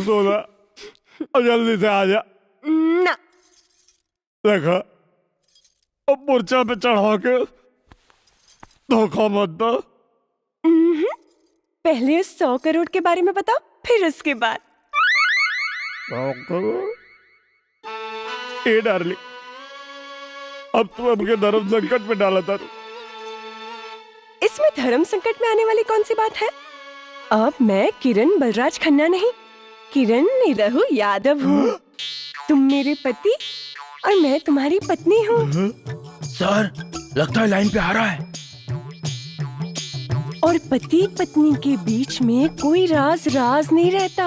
सोना जल्दी से आ जा ना। देखा, अब मूर्छा पे चढ़ा के धोखा मत दो। पहले 100 करोड़ के बारे में बताओ, फिर उसके बाद। 100 करोड़? ए डार्लिंग, अब तू हमके धर्म संकट में डाला था। इसमें धर्म संकट में आने वाली कौन सी बात है? अब मैं किरण बलराज खन्ना नहीं, किरण निरहु यादव हूँ। तुम मेरे पति और मैं तुम्हारी पत्नी हूँ। सर, लगता है लाइन पे आ रहा है। और पति पत्नी के बीच में कोई राज नहीं रहता।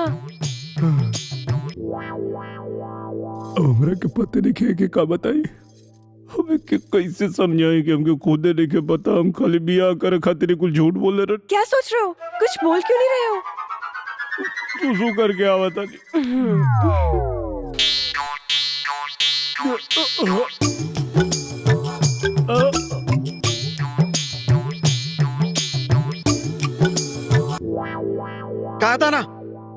हमरा के पते नहीं के का बताई, हमें के कैसे समझाई कि हमके खुदे नहीं पता। हम खाली बियाह करे खातिर कुछ झूठ बोले रहे। क्या सोच रहे हो? कुछ बोल क्यों नहीं रहे हो? सुसु करके आवा था। कहा था ना,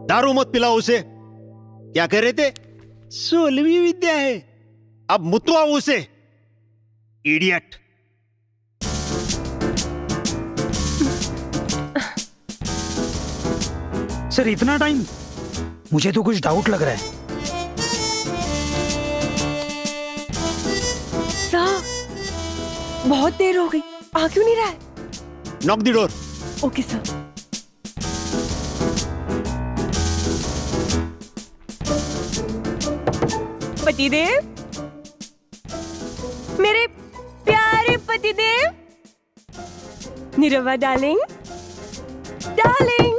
दारू मत पिलाओ उसे। क्या कह रहे थे? 16वीं विद्या है, अब मुतवाओ उसे, इडियट। सर इतना टाइम? मुझे तो कुछ डाउट लग रहा है। सर, बहुत देर हो गई, आ क्यों नहीं रहा है? Knock the door. Okay sir. पतिदेव, मेरे प्यारे पतिदेव, निरवा डार्लिंग, डार्लिंग।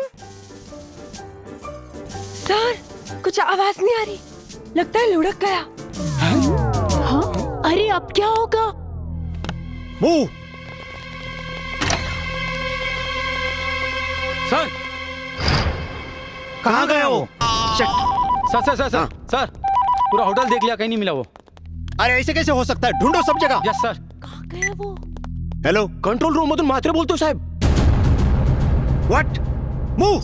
सर, कुछ आवाज नहीं आ रही, लगता है लुढ़क गया। हाँ? अरे अब क्या होगा? मूव। सर, कहाँ गया वो? सर, पूरा होटल देख लिया, कहीं नहीं मिला वो। अरे ऐसे कैसे हो सकता है? ढूंढो सब जगह। Yes sir. कहाँ गया वो? हेलो, कंट्रोल रूम मधून मात्रे बोलतो साहेब। व्हाट? मूव।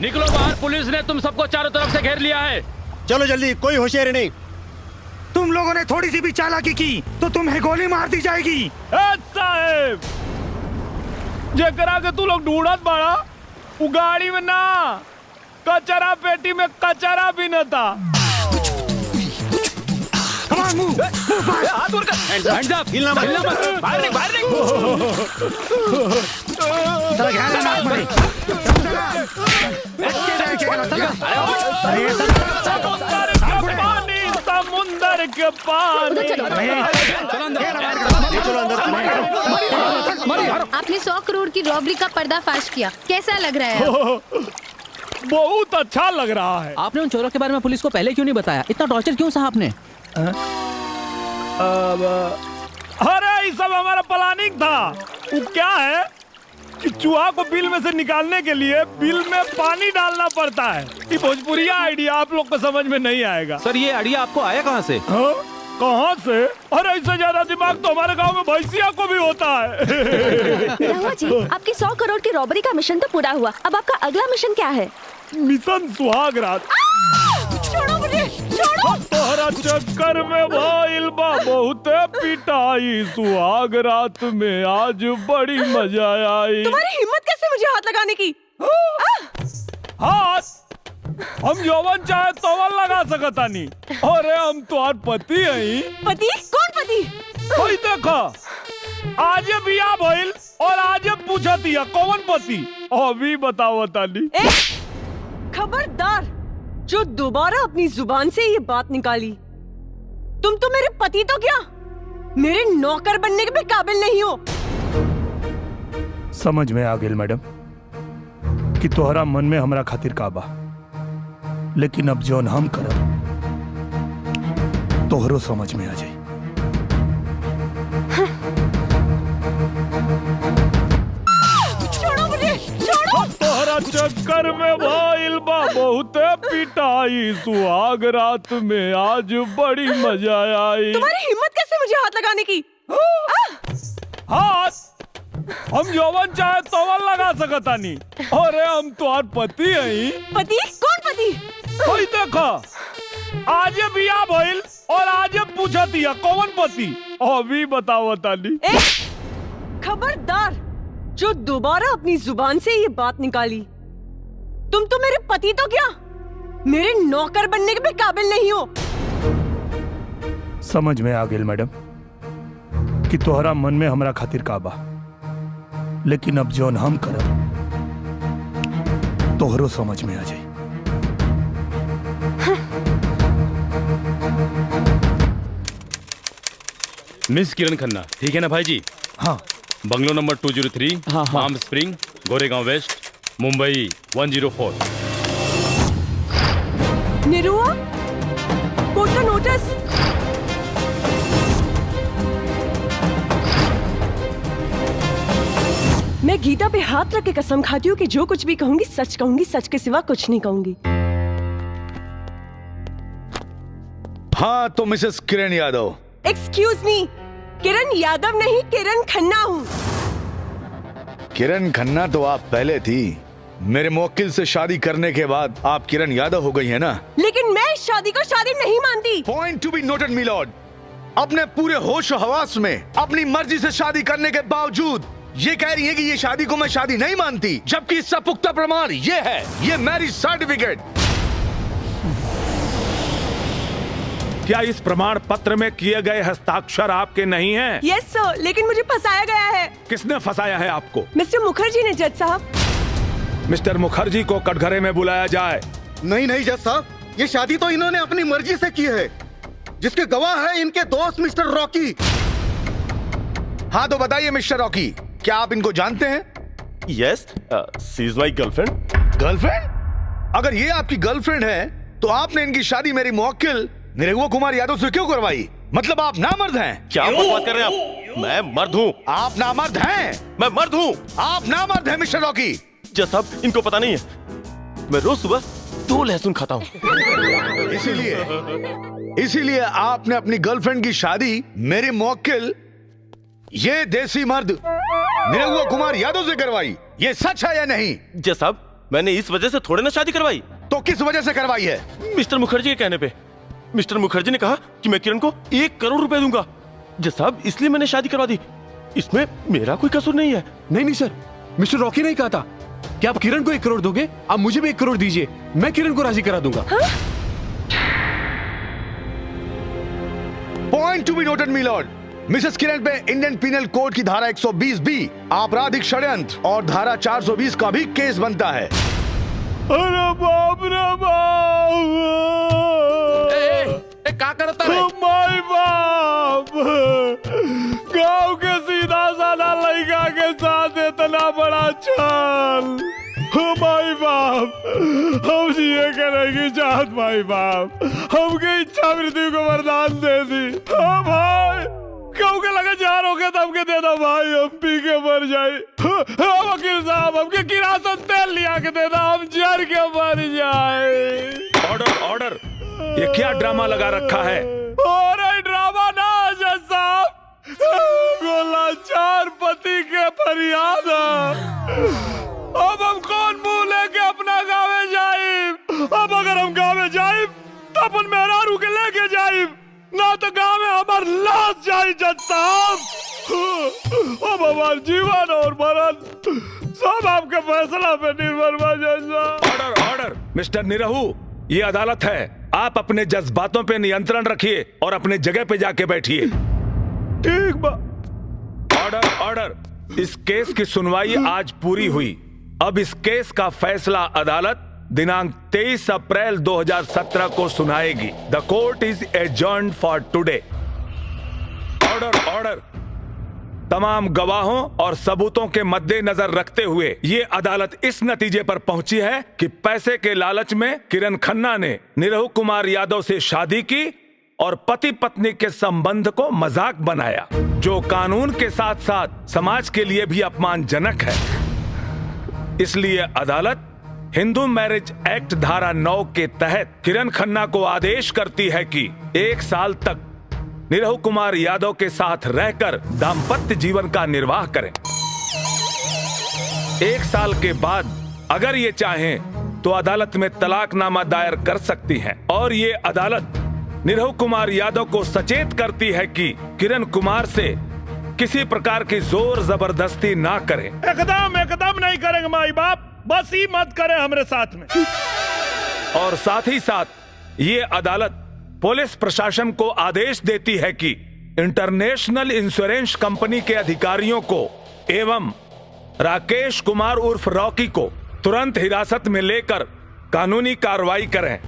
निकलो बाहर, पुलिस ने तुम सबको चारों तरफ से घेर लिया है। चलो जल्दी, कोई होशियारी नहीं। तुम लोगों ने थोड़ी सी भी चालाकी की तो तुम्हें गोली मार दी जाएगी। साहेब, जेकरा के तू लोग ढूंढत बाड़ा, उ गाड़ी में ना, कचरा पेटी में कचरा भी न था। हाथ ऊपर कर। Hands up, हिलना मत। बाहर निक। समुंदर के पानी। आपने 100 करोड़ की रॉबरी का पर्दाफाश किया, कैसा लग रहा है? बहुत अच्छा लग रहा है। आपने उन चोरों के बारे में पुलिस को पहले क्यों नहीं बताया? इतना टॉर्चर क्यों सहा आपने? अरे ये सब हमारा प्लानिंग था। वो क्या है कि चूहा को बिल में से निकालने के लिए बिल में पानी डालना पड़ता है। ये भोजपुरिया आइडिया आप लोग को समझ में नहीं आएगा। सर, ये आइडिया आपको आया कहाँ से? हाँ? कहाँ से? अरे इससे ज्यादा दिमाग तो हमारे गांव में भैंसिया को भी होता है। निरहुआ जी, आपकी 100 करोड़ की रॉबरी का मिशन तो पूरा हुआ, अब आपका अगला मिशन क्या है? मिशन सुहाग रात। छोड़ो मुझे, छोड़ो। तोहरा चक्कर में भइल बा बहुत पिटाई, सुहाग रात में आज बड़ी मजा आई। तुम्हारी हिम्मत कैसे मुझे हाथ लगाने की? हाथ हम यौवन चाहे तोवन लगा सकता नहीं। अरे हम तुम्हार पति हैं। पति? कौन पति? कोई देखा, आज बिया भइल और आज पूछा दिया कौन पति। अभी बताओ ताली। खबरदार, जो दोबारा अपनी जुबान से ये बात निकाली, तुम तो मेरे पति तो क्या, मेरे नौकर बनने के भी काबिल नहीं हो। समझ में आ गेल मैडम कि तोहरा मन में हमरा खातिर का बा, लेकिन अब जौन हम करब तोहरो समझ में आ जाई। छोड़ो मुझे, छोड़ो। तोहरा चक्कर में भइल बा बहुते पिटाई, सुहाग रात में आज बड़ी मजा आई। तुम्हारी हिम्मत कैसे मुझे हाथ लगाने की? हाथ हम जौवन चाहे तोवन लगा सकतानी। अरे हम तोहार पति हई। पति? कौन पति? कोई देखा आज बिया भइल और आज पूछतिया कौन पति, अभी बताओ तानी। खबरदार जो दोबारा अपनी जुबान से ये बात निकाली, तुम तो मेरे पति तो क्या मेरे नौकर बनने के भी काबिल नहीं हो। समझ में आ गेल मैडम कि तोहरा मन में हमरा खातिर का बा, लेकिन अब जौन हम करब तोहरो समझ में आ जाई। मिस किरण खन्ना, ठीक है ना भाई जी? हाँ bungalow number 203, palm spring, Goregaon west, Mumbai 104। Nirua, court का नोटिस। मैं गीता पे हाथ रख के कसम खाती हूँ कि जो कुछ भी कहूंगी सच कहूंगी, सच के सिवा कुछ नहीं कहूंगी। हाँ तो Mrs Kiran Yadav. Excuse me, Kiran Yadav नहीं, किरण खन्ना हूँ। किरण खन्ना तो आप पहले थी, मेरे मुवक्किल से शादी करने के बाद आप किरण यादव हो गई है ना। लेकिन मैं इस शादी को शादी नहीं मानती। Point to be noted me Lord. अपने पूरे होश और हवास में अपनी मर्जी से शादी करने के बावजूद ये कह रही है कि ये शादी को मैं शादी नहीं मानती, जबकि इसका पुख्ता प्रमाण ये है, ये मैरिज सर्टिफिकेट। क्या इस प्रमाण पत्र में किए गए हस्ताक्षर आपके नहीं हैं? यस सर, लेकिन मुझे फंसाया गया है। किसने फंसाया है आपको? मिस्टर मुखर्जी ने जज साहब। मिस्टर मुखर्जी को कटघरे में बुलाया जाए। नहीं नहीं जज साहब, ये शादी तो इन्होंने अपनी मर्जी से की है, जिसके गवाह है इनके दोस्त मिस्टर रॉकी। हाँ तो बताइए मिस्टर रॉकी, क्या आप इनको जानते हैं? Yes, she is my girlfriend. Girlfriend? अगर ये आपकी गर्लफ्रेंड है तो आपने इनकी शादी मेरी मुवक्किल निरहुआ कुमार यादव से क्यों करवाई? मतलब आप नामर्द हैं। क्या बात कर रहे हैं आप? मैं मर्द हूँ। आप नामर्द हैं? मैं मर्द हूँ। आप नामर्द हैं मिस्टर रॉकी। जज साहब, इनको पता नहीं है मैं रोज सुबह 2 लहसुन खाता हूँ। इसीलिए आपने अपनी गर्लफ्रेंड की शादी मेरी मुवक्किल ये देसी मर्द निरहुआ कुमार यादव से करवाई। ये सच है या नहीं? जज साहब, मैंने इस वजह से थोड़े ना शादी करवाई। तो किस वजह से करवाई है? मिस्टर मुखर्जी के कहने पे। मिस्टर मुखर्जी ने कहा कि मैं किरण को 1 करोड़ रुपए दूंगा। जज साहब, इसलिए मैंने शादी करवा दी। इसमें मेरा कोई कसूर नहीं है। नहीं सर, मिस्टर रॉकी ने कहा था कि आप किरण को 1 करोड़ दोगे, आप मुझे भी 1 करोड़ दीजिए, मैं किरण को राजी करा दूंगा। Point to be noted me lord. Mrs Kiran पे इंडियन पीनल कोड की धारा 120 बी, आपराधिक षड्यंत्र और धारा 420 का भी केस बनता है। अरे बाप रे बाप! क्या करता है? माय बाप! गांव के सीधा साधा लड़का के साथ इतना बड़ा छल! माई बाप, हम जिए के रहेगी चाहत माई बाप, हमके इच्छा मृत्यु को वरदान दे दी। हाँ भाई, क्यों के लगे जार हो गया तो हमके दे दो भाई, हम पी के मर जाए। हाँ वकील साहब, हमके किरासन तेल लिया के दे दो, हम जर के मर जाए। ऑर्डर ऑर्डर, ये क्या ड्रामा लगा रखा है? और ड्रामा ना जज साहब, लाचार पति के फरियाद। अब हम कौन मुंह लेके अपना गाँव जाए? अब अगर हम गाँव जाए तो अपन मेहरारू के लेके जाए, ना तो गाँव में हमार लाश जाए जज साहब। अब हमार जीवन और मरण सब आपके फैसला पे निर्भर बा जज साहब। ऑर्डर ऑर्डर, मिस्टर निरहू, ये अदालत है, आप अपने जज्बातों पे नियंत्रण रखिए और अपने जगह पे जाके बैठिए। ठीक बा। ऑर्डर ऑर्डर, इस केस की सुनवाई आज पूरी हुई। अब इस केस का फैसला अदालत दिनांक 23 अप्रैल 2017 को सुनाएगी। The court is adjourned for today. Order order, तमाम गवाहों और सबूतों के मद्देनजर रखते हुए ये अदालत इस नतीजे पर पहुंची है कि पैसे के लालच में किरण खन्ना ने निरहु कुमार यादव से शादी की और पति पत्नी के संबंध को मजाक बनाया, जो कानून के साथ साथ समाज के लिए भी अपमानजनक है। इसलिए अदालत हिंदू मैरिज एक्ट धारा 9 के तहत किरण खन्ना को आदेश करती है कि 1 साल तक निरहु कुमार यादव के साथ रहकर दाम्पत्य जीवन का निर्वाह करें। 1 साल के बाद अगर ये चाहें तो अदालत में तलाकनामा दायर कर सकती हैं और ये अदालत निरहु कुमार यादव को सचेत करती है कि किरण कुमार से किसी प्रकार की जोर जबरदस्ती ना करें। एकदम नहीं करेंगे माई बाप, बस ही मत करें हमारे साथ में। और साथ ही साथ ये अदालत पुलिस प्रशासन को आदेश देती है कि इंटरनेशनल इंश्योरेंस कंपनी के अधिकारियों को एवं राकेश कुमार उर्फ रॉकी को तुरंत हिरासत में लेकर कानूनी कार्रवाई करें।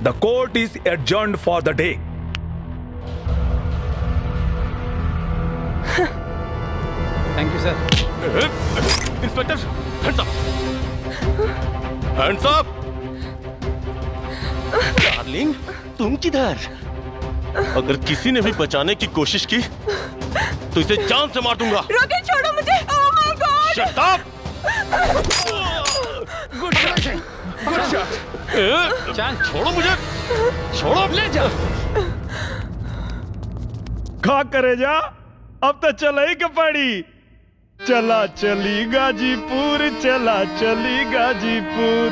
The court is adjourned for the day. Thank you sir. Inspector, hands up, hands up. Darling, तुम किधर? अगर किसी ने भी बचाने की कोशिश की तो इसे जान से मार दूंगा। रॉकी छोड़ो मुझे। Oh my God. Shut up. Good shot, good shot. चल छोड़ो मुझे, छोड़ो। ले जा। खा करे जा, अब तो चला ही के पड़ी। चला चली गाजीपुर, चला चली गाजीपुर।